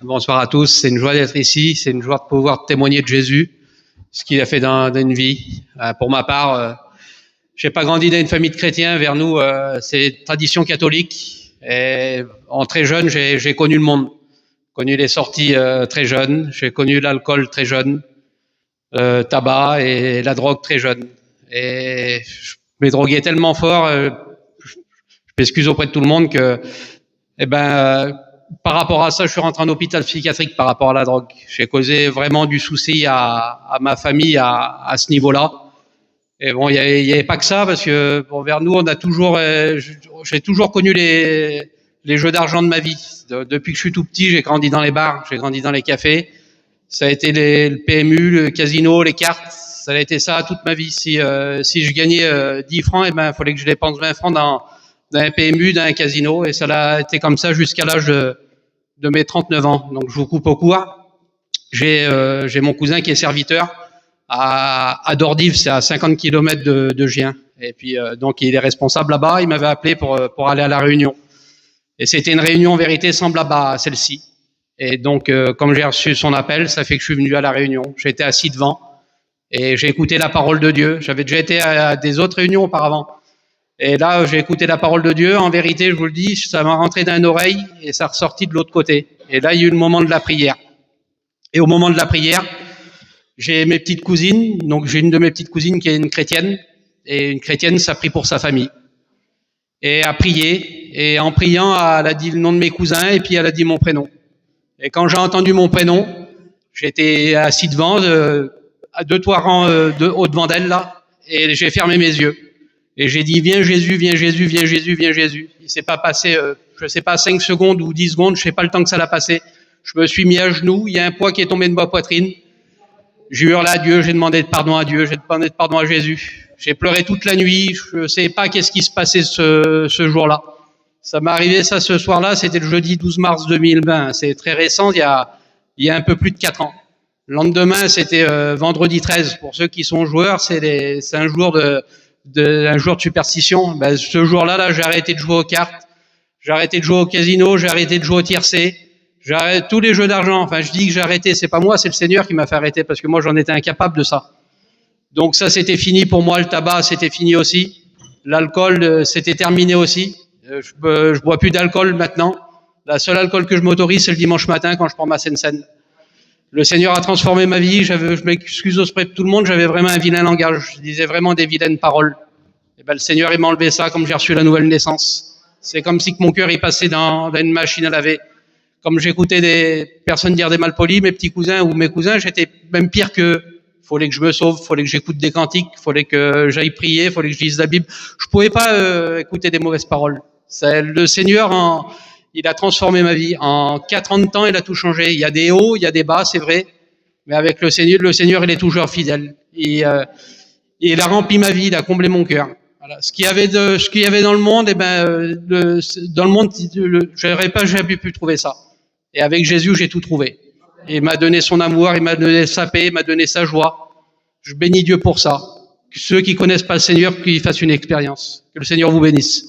Bonsoir à tous, c'est une joie d'être ici, c'est une joie de pouvoir témoigner de Jésus, ce qu'il a fait dans une vie. Pour ma part, j'ai pas grandi dans une famille de chrétiens, vers nous c'est tradition catholique. Et en très jeune, j'ai connu le monde, connu les sorties très jeunes, j'ai connu l'alcool très jeune, tabac et la drogue très jeune. Et je m'ai drogué tellement fort, je m'excuse auprès de tout le monde que, par rapport à ça, je suis rentré en hôpital psychiatrique par rapport à la drogue. J'ai causé vraiment du souci à ma famille à ce niveau-là. Et bon, il y avait pas que ça, parce que bon, vers nous, on a toujours, j'ai toujours connu les jeux d'argent de ma vie. Depuis que je suis tout petit, j'ai grandi dans les bars, j'ai grandi dans les cafés. Ça a été le PMU, le casino, les cartes. Ça a été ça toute ma vie. Si je gagnais 10 francs, il fallait que je dépense 20 francs dans un PMU, dans un casino, et ça a été comme ça jusqu'à l'âge de mes 39 ans. Donc je vous coupe au court. J'ai mon cousin qui est serviteur à Dordives, c'est à 50 km de Gien. Et puis donc il est responsable là-bas. Il m'avait appelé pour aller à la réunion. Et c'était une réunion en vérité semblable à celle-ci. Et donc comme j'ai reçu son appel, ça fait que je suis venu à la réunion. J'étais assis devant et j'ai écouté la parole de Dieu. J'avais déjà été à des autres réunions auparavant. Et là, j'ai écouté la parole de Dieu. En vérité, je vous le dis, ça m'a rentré dans une oreille et ça ressorti de l'autre côté. Et là, il y a eu le moment de la prière. Et au moment de la prière, j'ai mes petites cousines. Donc, j'ai une de mes petites cousines qui est une chrétienne. Et une chrétienne, ça prie pour sa famille. Et a prié. Et en priant, elle a dit le nom de mes cousins et puis elle a dit mon prénom. Et quand j'ai entendu mon prénom, j'étais assis devant, à 2-3 rangs au-devant d'elle, là. Et j'ai fermé mes yeux. Et j'ai dit, viens Jésus, viens Jésus, viens Jésus, viens Jésus. Il s'est pas passé, je sais pas, 5 secondes ou 10 secondes, je sais pas le temps que ça l'a passé. Je me suis mis à genoux, il y a un poids qui est tombé de ma poitrine. J'ai hurlé à Dieu, j'ai demandé de pardon à Dieu, j'ai demandé de pardon à Jésus. J'ai pleuré toute la nuit, je sais pas qu'est-ce qui se passait ce jour-là. Ça m'est arrivé ça ce soir-là, c'était le jeudi 12 mars 2020. C'est très récent, il y a un peu plus de 4 ans. Le lendemain, c'était vendredi 13. Pour ceux qui sont joueurs, c'est un jour un jour de superstition. Ce jour-là, j'ai arrêté de jouer aux cartes, j'ai arrêté de jouer au casino, j'ai arrêté de jouer au tiercé, j'ai arrêté tous les jeux d'argent. Enfin, je dis que j'ai arrêté, c'est pas moi, c'est le Seigneur qui m'a fait arrêter, parce que moi, j'en étais incapable de ça. Donc ça, c'était fini pour moi. Le tabac, c'était fini aussi. L'alcool, c'était terminé aussi. Je bois plus d'alcool maintenant. La seule alcool que je m'autorise, c'est le dimanche matin quand je prends ma Sensen. Le Seigneur a transformé ma vie. Je m'excuse auprès de tout le monde. J'avais vraiment un vilain langage. Je disais vraiment des vilaines paroles. Et le Seigneur, il m'a enlevé ça comme j'ai reçu la nouvelle naissance. C'est comme si que mon cœur, il passait dans une machine à laver. Comme j'écoutais des personnes dire des malpolis, mes petits cousins ou mes cousins, j'étais même pire qu'eux. Fallait que je me sauve, fallait que j'écoute des cantiques, fallait que j'aille prier, fallait que je lise la Bible. Je pouvais pas écouter des mauvaises paroles. Le Seigneur, il a transformé ma vie. En 4 ans de temps, il a tout changé. Il y a des hauts, il y a des bas, c'est vrai. Mais avec le Seigneur, il est toujours fidèle. Il a rempli ma vie, il a comblé mon cœur. Voilà. Ce qu'il y avait dans le monde, dans le monde, j'aurais pas jamais pu trouver ça. Et avec Jésus, j'ai tout trouvé. Il m'a donné son amour, il m'a donné sa paix, il m'a donné sa joie. Je bénis Dieu pour ça. Que ceux qui connaissent pas le Seigneur, qu'ils fassent une expérience. Que le Seigneur vous bénisse.